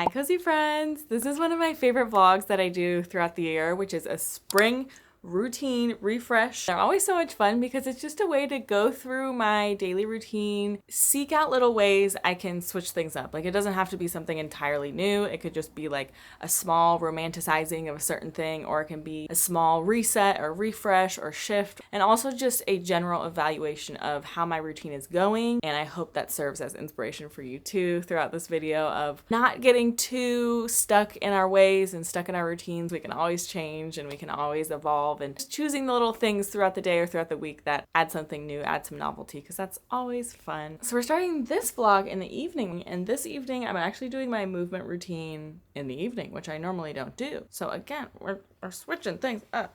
Hi cozy friends! This is one of my favorite vlogs that I do throughout the year, which is a spring routine refresh. They're always so much fun because it's just a way to go through my daily routine, seek out little ways I can switch things up. Like, it doesn't have to be something entirely new. It could just be like a small romanticizing of a certain thing, or it can be a small reset or refresh or shift, and also just a general evaluation of how my routine is going. And I hope that serves as inspiration for you too throughout this video of not getting too stuck in our ways and stuck in our routines. We can always change and we can always evolve, and just choosing the little things throughout the day or throughout the week that add something new, add some novelty, because that's always fun. So we're starting this vlog in the evening, and this evening I'm actually doing my movement routine in the evening, which I normally don't do. So again, we're switching things up.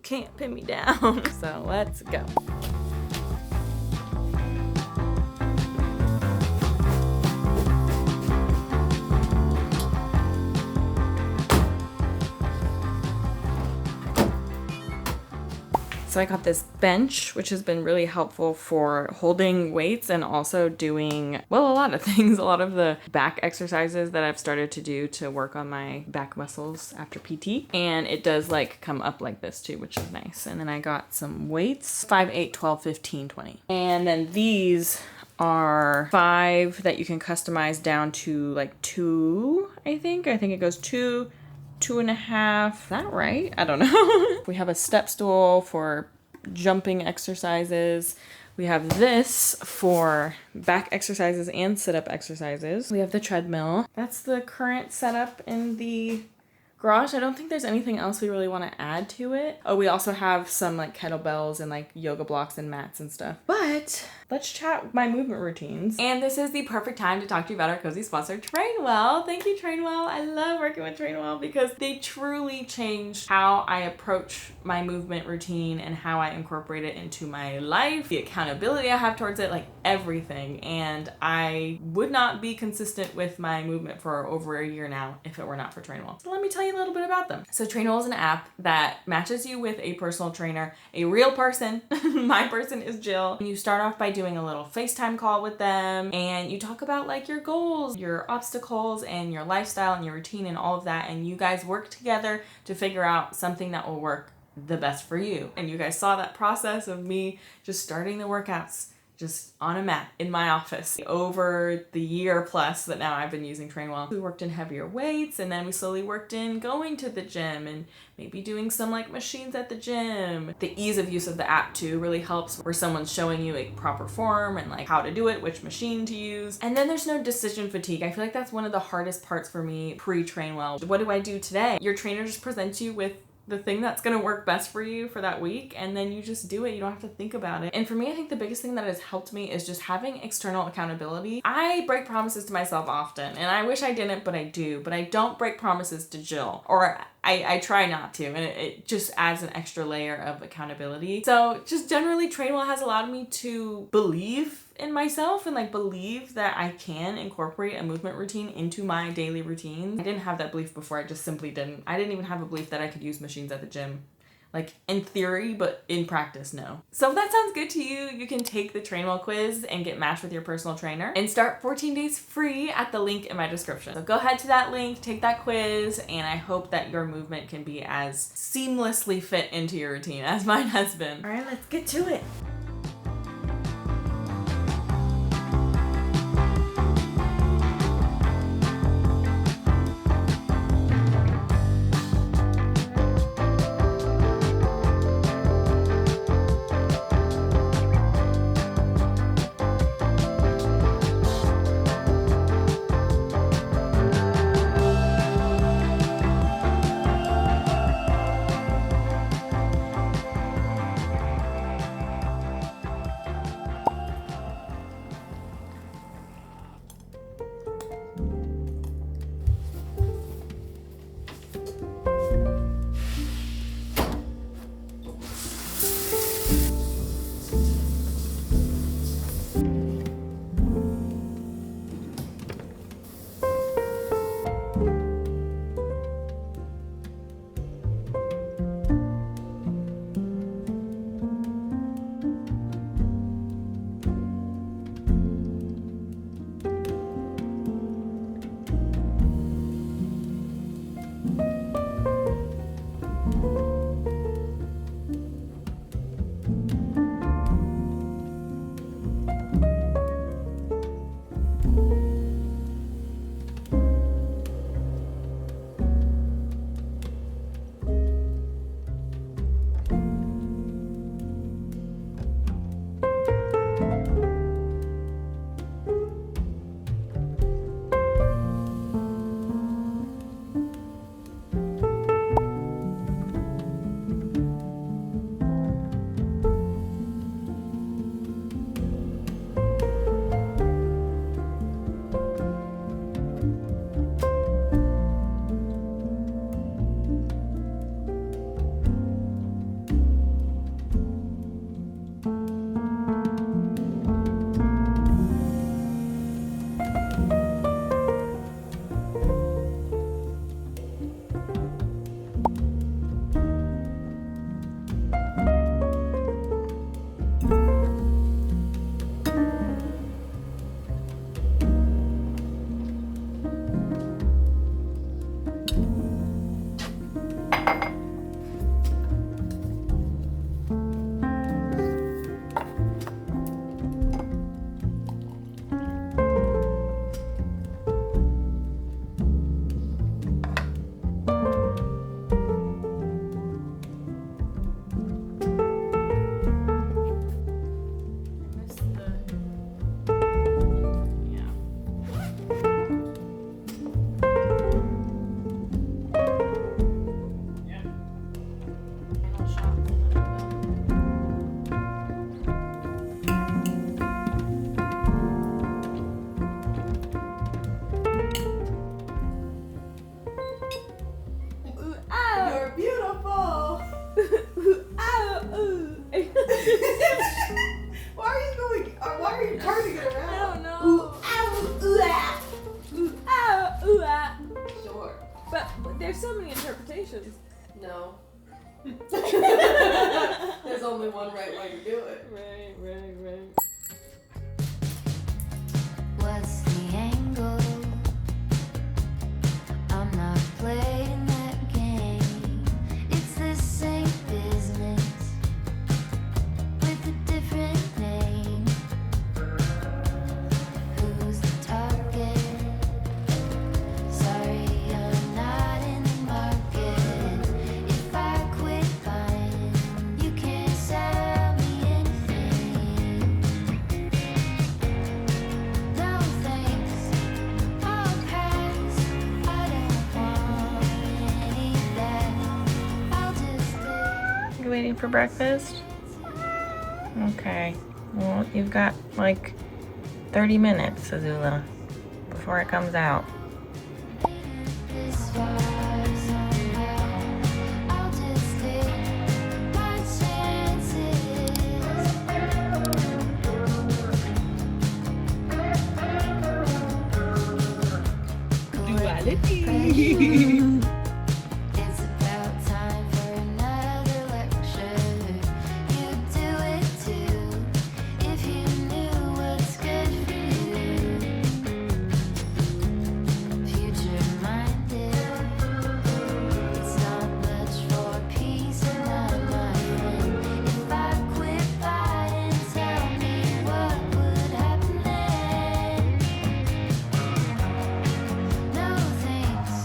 Can't pin me down. So let's go. So I got this bench, which has been really helpful for holding weights and also doing, well, a lot of things, a lot of the back exercises that I've started to do to work on my back muscles after PT. And it does like come up like this too, which is nice. And then I got some weights, 5, 8, 12, 15, 20. And then these are 5 that you can customize down to like 2, I think. I think it goes 2, 2.5. Is that right? I don't know. We have a step stool for jumping exercises. We have this for back exercises and sit-up exercises. We have the treadmill. That's the current setup in the garage. I don't think there's anything else we really want to add to it. Oh, we also have some like kettlebells and like yoga blocks and mats and stuff. But let's chat my movement routines. And this is the perfect time to talk to you about our cozy sponsor, Trainwell. Thank you, Trainwell. I love working with Trainwell because they truly changed how I approach my movement routine and how I incorporate it into my life, the accountability I have towards it, like everything. And I would not be consistent with my movement for over a year now if it were not for Trainwell. So let me tell you a little bit about them. So Trainwell is an app that matches you with a personal trainer, a real person. My person is Jill. You start off by doing a little FaceTime call with them, and you talk about like your goals, your obstacles, and your lifestyle and your routine and all of that, and you guys work together to figure out something that will work the best for you. And you guys saw that process of me just starting the workouts just on a mat in my office over the year plus that now I've been using Trainwell. We worked in heavier weights, and then we slowly worked in going to the gym and maybe doing some like machines at the gym. The ease of use of the app too really helps, where someone's showing you a proper form and like how to do it, which machine to use. And then there's no decision fatigue. I feel like that's one of the hardest parts for me pre-Trainwell. What do I do today? Your trainer just presents you with the thing that's going to work best for you for that week, and then you just do it. You don't have to think about it. And for me, I think the biggest thing that has helped me is just having external accountability. I break promises to myself often, and I wish I didn't, but I do. But I don't break promises to Jill, or I try not to, and it just adds an extra layer of accountability. So just generally, Trainwell has allowed me to believe in myself and like believe that I can incorporate a movement routine into my daily routine. I didn't have that belief before. I just simply didn't. I didn't even have a belief that I could use machines at the gym. Like in theory, but in practice, no. So if that sounds good to you, you can take the Trainwell quiz and get matched with your personal trainer and start 14 days free at the link in my description. So go ahead to that link, take that quiz, and I hope that your movement can be as seamlessly fit into your routine as mine has been. All right, let's get to it. Why are you going? Why are you turning it around? I don't know. Ooh, ow, ooh, ah. Ooh, ah, ooh, ah. Sure. But there's so many interpretations. No. There's only one right way to do it. Right. What's the angle? I'm not playing that game. It's the same business with a different name. Who's the target? Sorry, I'm not in the market. If I quit buying, you can't sell me anything. No thanks, I'll pass. I don't want any of that. I'll just stay. You waiting for breakfast? Okay. Well, you've got like 30 minutes, Azula, before it comes out. This far somehow, I'll just take my chances. It's about time for another lecture. You do it too, if you knew what's good for you. Future-minded, it's not much for peace of mind, my friend. If I quit buying, tell me what would happen then. No thanks,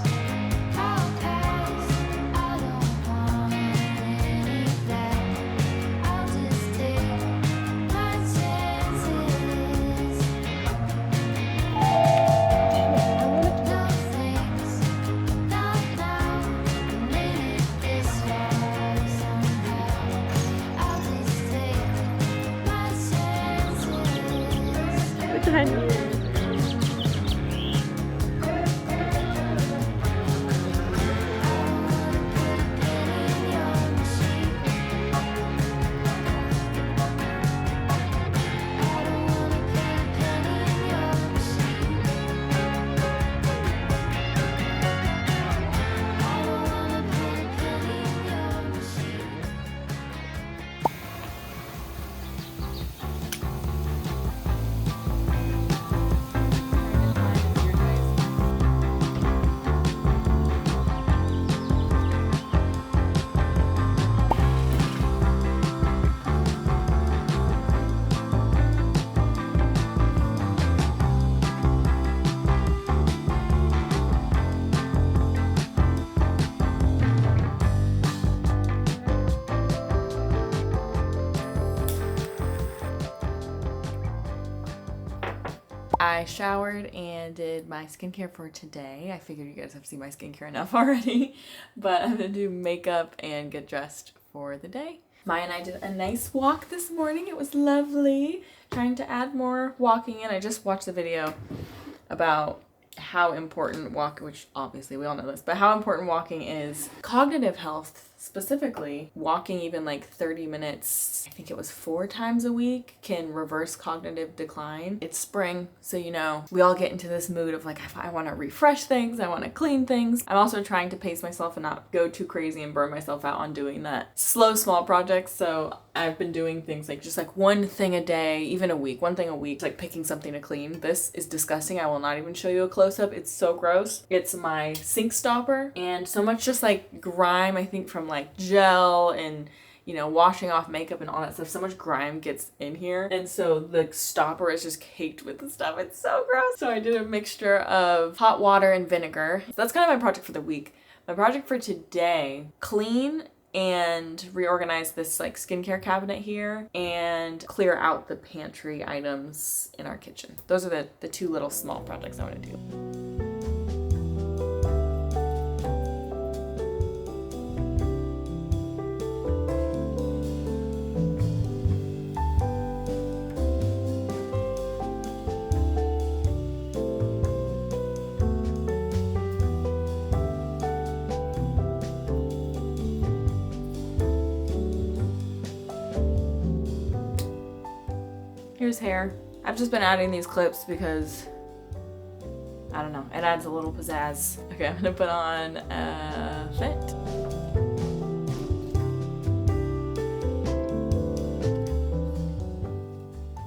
I'll pass. I don't want any of that. I'll just take my chances. No thanks, not now. We made it this far somehow. I'll just take my chances. I showered and did my skincare for today. I figured you guys have seen my skincare enough already, but I'm gonna do makeup and get dressed for the day. Maya and I did a nice walk this morning. It was lovely. Trying to add more walking in. I just watched the video about how important walking, which obviously we all know this, but how important walking is. Cognitive health, specifically, walking even like 30 minutes, I think it was 4 times a week, can reverse cognitive decline. It's spring, so you know, we all get into this mood of like, I want to refresh things, I want to clean things. I'm also trying to pace myself and not go too crazy and burn myself out on doing that slow, small projects. So I've been doing things like just like one thing a day, even a week, one thing a week, like picking something to clean. This is disgusting. I will not even show you a close-up. It's so gross. It's my sink stopper, and so much just like grime, I think, from like gel and, you know, washing off makeup and all that stuff. So much grime gets in here, and so the stopper is just caked with the stuff. It's so gross. So I did a mixture of hot water and vinegar. So that's kind of my project for the week. My project for today: clean and reorganize this like skincare cabinet here and clear out the pantry items in our kitchen. Those are the 2 little small projects I want to do. Here's hair. I've just been adding these clips because, I don't know, it adds a little pizzazz. Okay, I'm gonna put on a fit.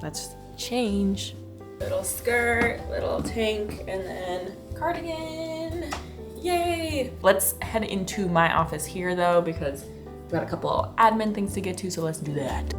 Let's change. Little skirt, little tank, and then cardigan. Yay! Let's head into my office here though, because we've got a couple of admin things to get to, so let's do that.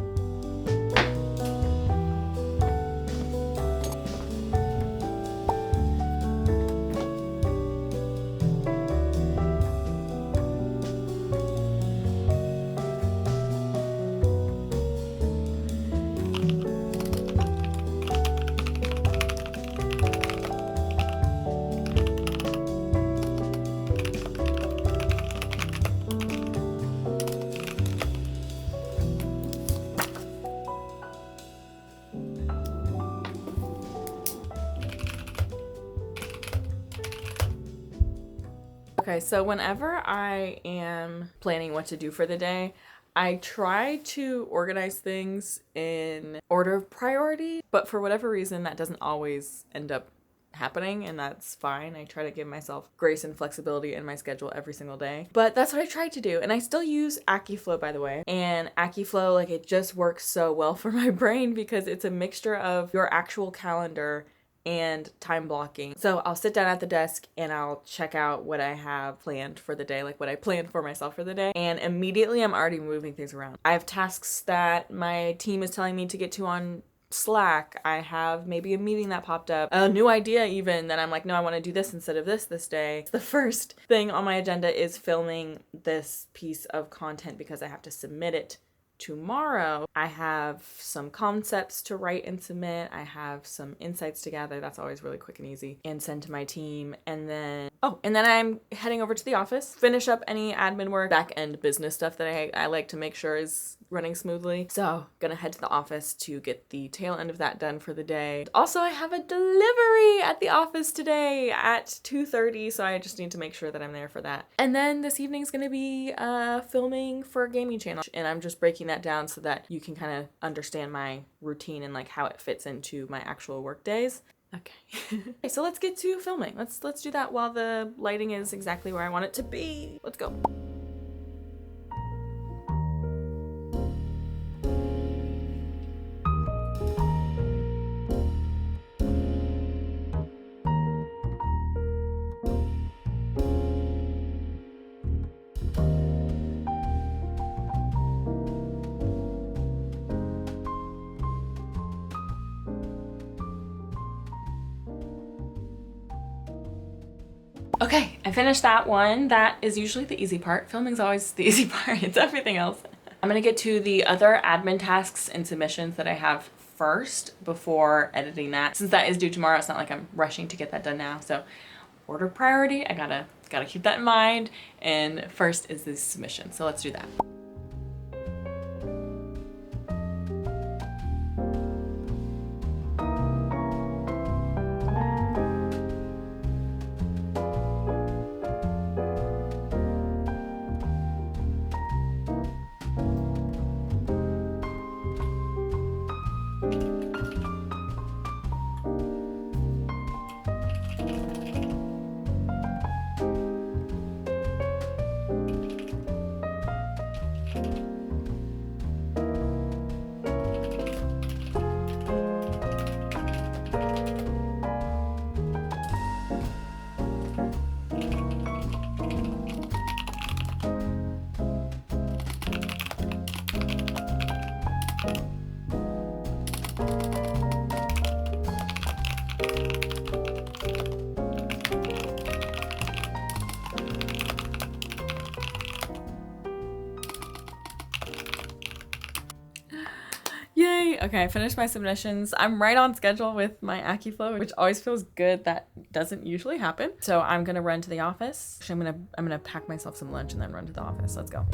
Okay, so whenever I am planning what to do for the day, I try to organize things in order of priority, but for whatever reason, that doesn't always end up happening, and that's fine. I try to give myself grace and flexibility in my schedule every single day, but that's what I tried to do. And I still use AccuFlow, by the way, and AccuFlow, like, it just works so well for my brain because it's a mixture of your actual calendar and time blocking. So I'll sit down at the desk and I'll check out what I have planned for the day, like what I planned for myself for the day, and immediately I'm already moving things around. I have tasks that my team is telling me to get to on Slack. I have maybe a meeting that popped up, a new idea even, that I'm like, no, I want to do this instead of this day. The first thing on my agenda is filming this piece of content because I have to submit it tomorrow. I have some concepts to write and submit. I have some insights to gather. That's always really quick and easy, and send to my team. And then I'm heading over to the office, finish up any admin work, back end business stuff that I like to make sure is running smoothly. So gonna head to the office to get the tail end of that done for the day. Also, I have a delivery at the office today at 2:30, so I just need to make sure that I'm there for that. And then this evening's gonna be filming for a gaming channel, and I'm just breaking that down so that you can kind of understand my routine and like how it fits into my actual work days. Okay. Okay, so let's get to filming. Let's do that while the lighting is exactly where I want it to be. Let's go. Okay, I finished that one. That is usually the easy part. Filming's always the easy part. It's everything else. I'm gonna get to the other admin tasks and submissions that I have first before editing that. Since that is due tomorrow, it's not like I'm rushing to get that done now. So order of priority, I gotta keep that in mind. And first is the submission. So let's do that. Yay! Okay, I finished my submissions. I'm right on schedule with my AccuFlow, which always feels good. That doesn't usually happen. So I'm gonna run to the office. Actually, I'm gonna pack myself some lunch and then run to the office. Let's go.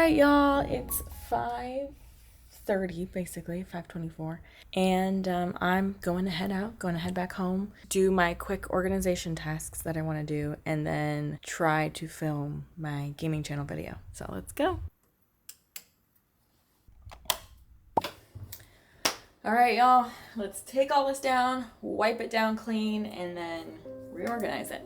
right, y'all, it's 5:30, basically 5:24, and I'm going to head back home, do my quick organization tasks that I want to do, and then try to film my gaming channel video. So let's go. All right, y'all, let's take all this down, wipe it down clean, and then reorganize it.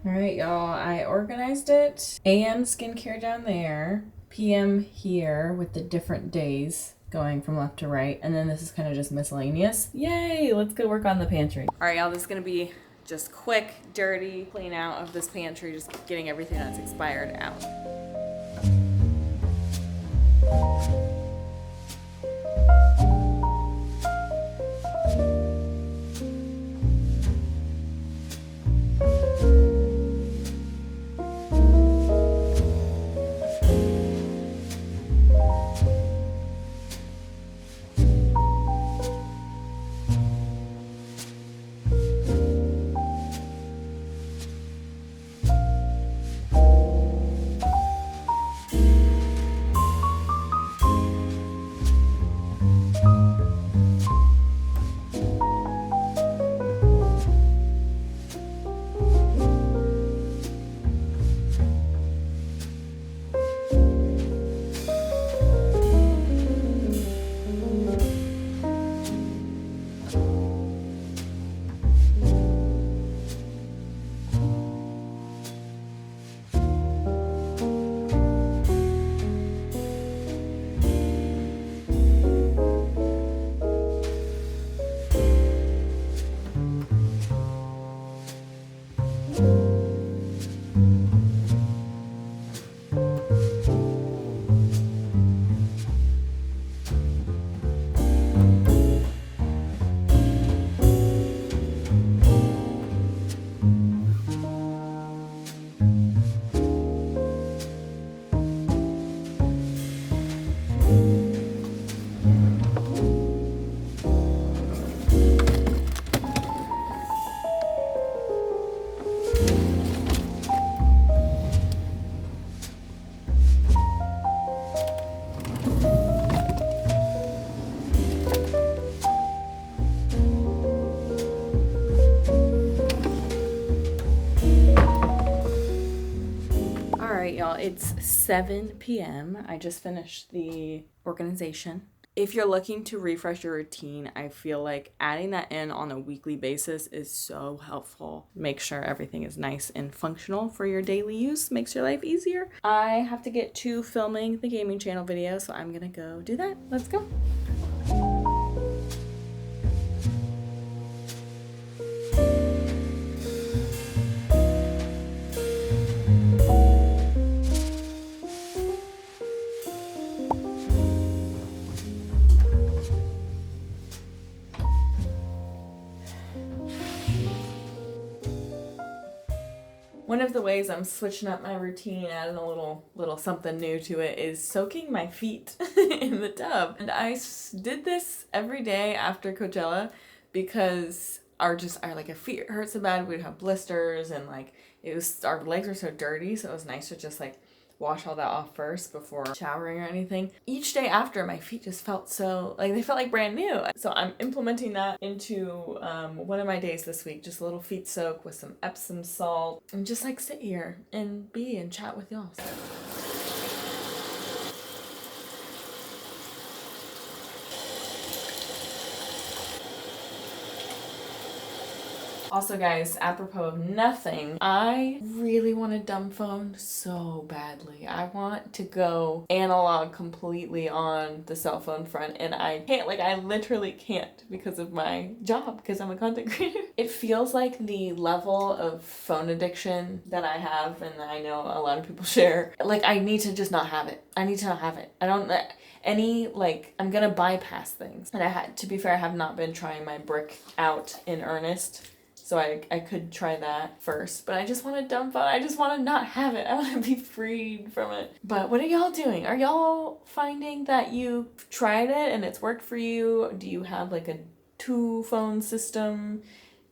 Alright, y'all, I organized it. AM skincare down there, PM here with the different days going from left to right, and then this is kind of just miscellaneous. Yay, let's go work on the pantry. Alright, y'all, this is gonna be just quick, dirty, clean out of this pantry, just getting everything that's expired out. Y'all, it's 7 p.m. I just finished the organization. If you're looking to refresh your routine, I feel like adding that in on a weekly basis is so helpful. Make sure everything is nice and functional for your daily use, makes your life easier. I have to get to filming the gaming channel video, so I'm gonna go do that. Let's go. One of the ways I'm switching up my routine, adding a little something new to it, is soaking my feet in the tub. And I did this every day after Coachella because our feet hurt so bad. We'd have blisters and like our legs were so dirty, so it was nice to just like wash all that off first before showering or anything. Each day after, my feet just felt they felt like brand new. So I'm implementing that into one of my days this week. Just a little feet soak with some Epsom salt and just like sit here and chat with y'all. Also, guys, apropos of nothing, I really want a dumb phone so badly. I want to go analog completely on the cell phone front, and I can't. I literally can't because of my job, because I'm a content creator. It feels like the level of phone addiction that I have, and I know a lot of people share, I need to just not have it. I need to not have it. I don't... I'm gonna bypass things. And to be fair, I have not been trying my brick out in earnest. So I could try that first. But I just want a dumb phone. I just want to not have it. I want to be freed from it. But what are y'all doing? Are y'all finding that you tried it and it's worked for you? Do you have a 2-phone system?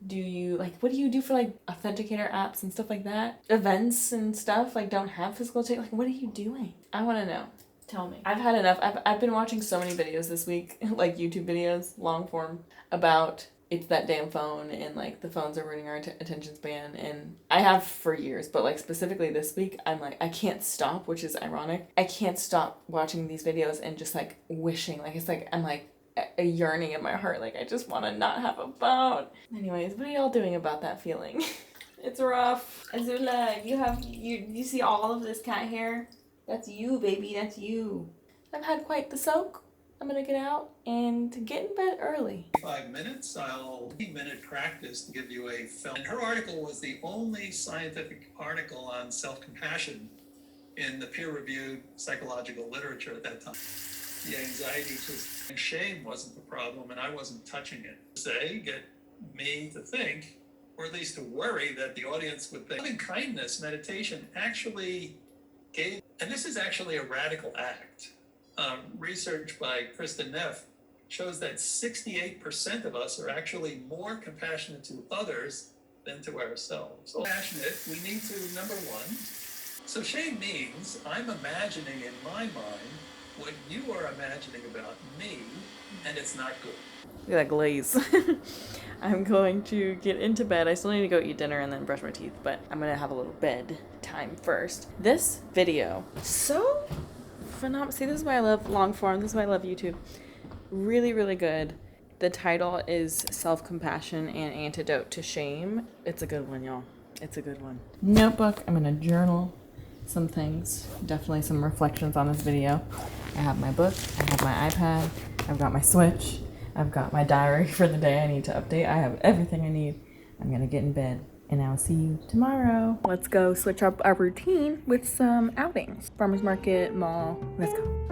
Do you what do you do for authenticator apps and stuff like that? Events and stuff don't have physical tape. What are you doing? I want to know. Tell me. I've had enough. I've been watching so many videos this week, YouTube videos, long form, about it's that damn phone and the phones are ruining our attention span. And I have for years, but specifically this week, I'm I can't stop, which is ironic. I can't stop watching these videos and just wishing, I'm a yearning in my heart. I just want to not have a phone. Anyways, what are y'all doing about that feeling? It's rough. Azula, you see all of this cat hair? That's you, baby, that's you. I've had quite the soak. I'm gonna get out and get in bed early. 5 minutes, I'll 8-minute practice to give you a film. And her article was the only scientific article on self-compassion in the peer-reviewed psychological literature at that time. The anxiety and shame wasn't the problem, and I wasn't touching it. Get me to think, or at least to worry that the audience would think. Loving kindness meditation actually gave, and this is actually a radical act. Research by Kristen Neff shows that 68% of us are actually more compassionate to others than to ourselves. So passionate, we need to, number one. So shame means I'm imagining in my mind what you are imagining about me, and it's not good. Look at that glaze. I'm going to get into bed. I still need to go eat dinner and then brush my teeth, but I'm gonna have a little bed time first. This video, so phenomenal. See, this is why I love long form. This is why I love YouTube. Really, really good. The title is Self-Compassion and Antidote to Shame. It's a good one, y'all. It's a good one. Notebook. I'm gonna journal some things. Definitely some reflections on this video. I have my book. I have my iPad. I've got my Switch. I've got my diary for the day I need to update. I have everything I need. I'm gonna get in bed and I'll see you tomorrow. Let's go switch up our routine with some outings. Farmers market, mall, let's go.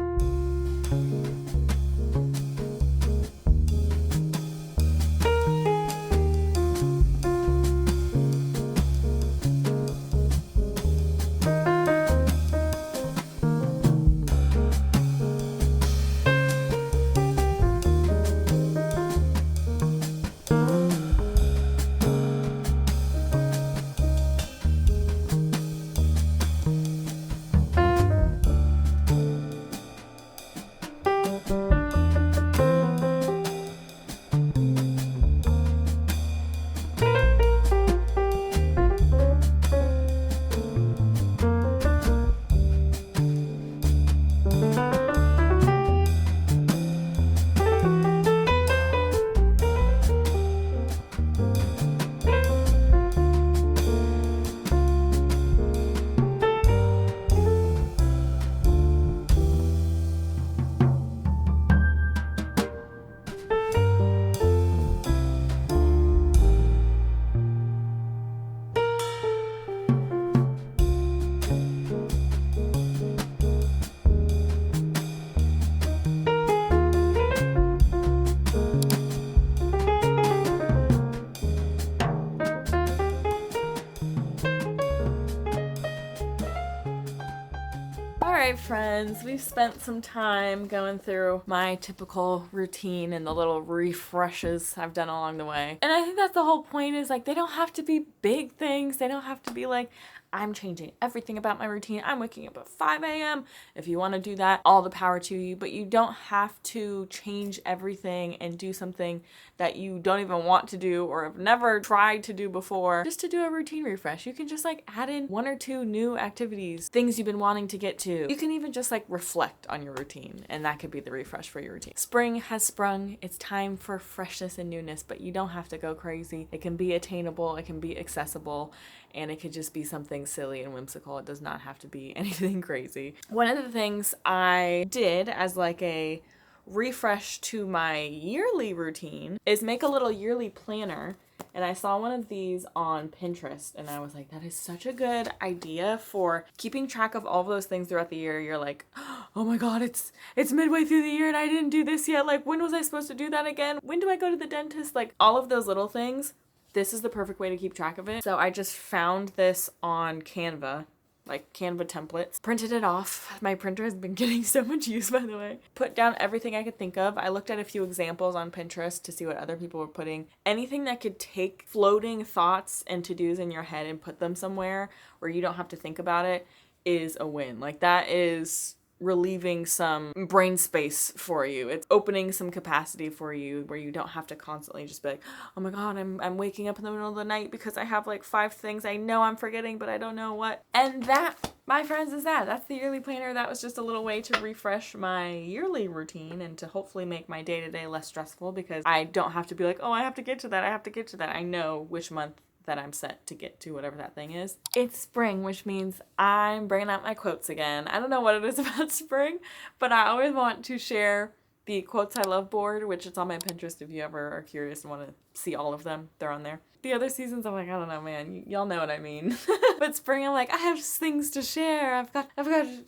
friends. We've spent some time going through my typical routine and the little refreshes I've done along the way. And I think that's the whole point, is like, they don't have to be big things. They don't have to be like, I'm changing everything about my routine. I'm waking up at 5 a.m. If you want to do that, all the power to you. But you don't have to change everything and do something that you don't even want to do or have never tried to do before just to do a routine refresh. You can just like add in 1 or 2 new activities, things you've been wanting to get to. You can even just like reflect on your routine, and that could be the refresh for your routine. Spring has sprung. It's time for freshness and newness, but you don't have to go crazy. It can be attainable, it can be accessible, and it could just be something silly and whimsical. It does not have to be anything crazy. One of the things I did as like a refresh to my yearly routine is make a little yearly planner. And I saw one of these on Pinterest, and I was like, that is such a good idea for keeping track of all of those things throughout the year. You're like, oh my God, it's midway through the year and I didn't do this yet. Like, when was I supposed to do that again? When do I go to the dentist? Like, all of those little things. This is the perfect way to keep track of it. So I just found this on Canva, like Canva templates, printed it off. My printer has been getting so much use, by the way. Put down everything I could think of. I looked at a few examples on Pinterest to see what other people were putting. Anything that could take floating thoughts and to-dos in your head and put them somewhere where you don't have to think about it is a win. Like, that is relieving some brain space for you. It's opening some capacity for you where you don't have to constantly just be like, oh my God, I'm waking up in the middle of the night because I have like 5 things I know I'm forgetting, but I don't know what. And that, my friends, is that's the yearly planner. That was just a little way to refresh my yearly routine and to hopefully make my day-to-day less stressful, because I don't have to be like, oh, I have to get to that. I have to get to that. I know which month that I'm set to get to whatever that thing is. It's spring, which means I'm bringing out my quotes again. I don't know what it is about spring, but I always want to share the Quotes I Love board, which is on my Pinterest if you ever are curious and want to see all of them. They're on there. The other seasons, I'm like, I don't know, man. Y'all know what I mean. But spring, I'm like, I have things to share. I've got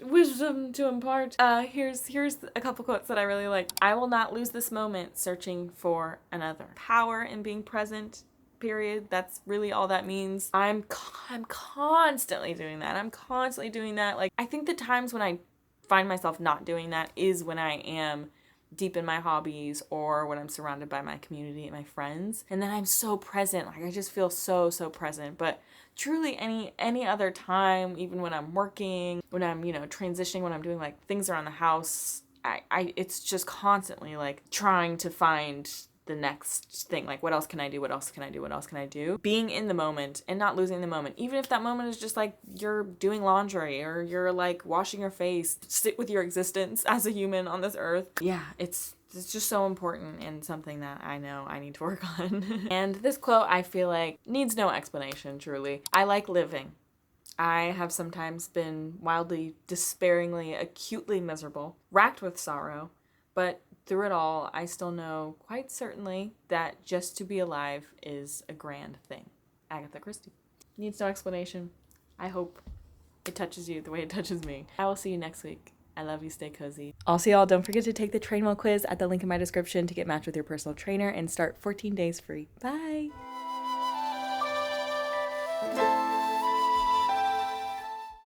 wisdom to impart. Here's a couple quotes that I really like. I will not lose this moment searching for another. Power in being present. Period. That's really all that means. I'm constantly doing that. I'm constantly doing that. Like, I think the times when I find myself not doing that is when I am deep in my hobbies or when I'm surrounded by my community and my friends. And then I'm so present. Like, I just feel so present. But truly any other time, even when I'm working, when I'm, transitioning, when I'm doing like things around the house, it's just constantly like trying to find the next thing. Like, what else can I do? What else can I do? What else can I do? Being in the moment and not losing the moment. Even if that moment is just like you're doing laundry or you're like washing your face, sit with your existence as a human on this earth. Yeah, it's just so important and something that I know I need to work on. And this quote, I feel like, needs no explanation, truly. I like living. I have sometimes been wildly, despairingly, acutely miserable, racked with sorrow, but through it all, I still know quite certainly that just to be alive is a grand thing. Agatha Christie. Needs no explanation. I hope it touches you the way it touches me. I will see you next week. I love you. Stay cozy. Also, y'all, don't forget to take the Train Well quiz at the link in my description to get matched with your personal trainer and start 14 days free. Bye.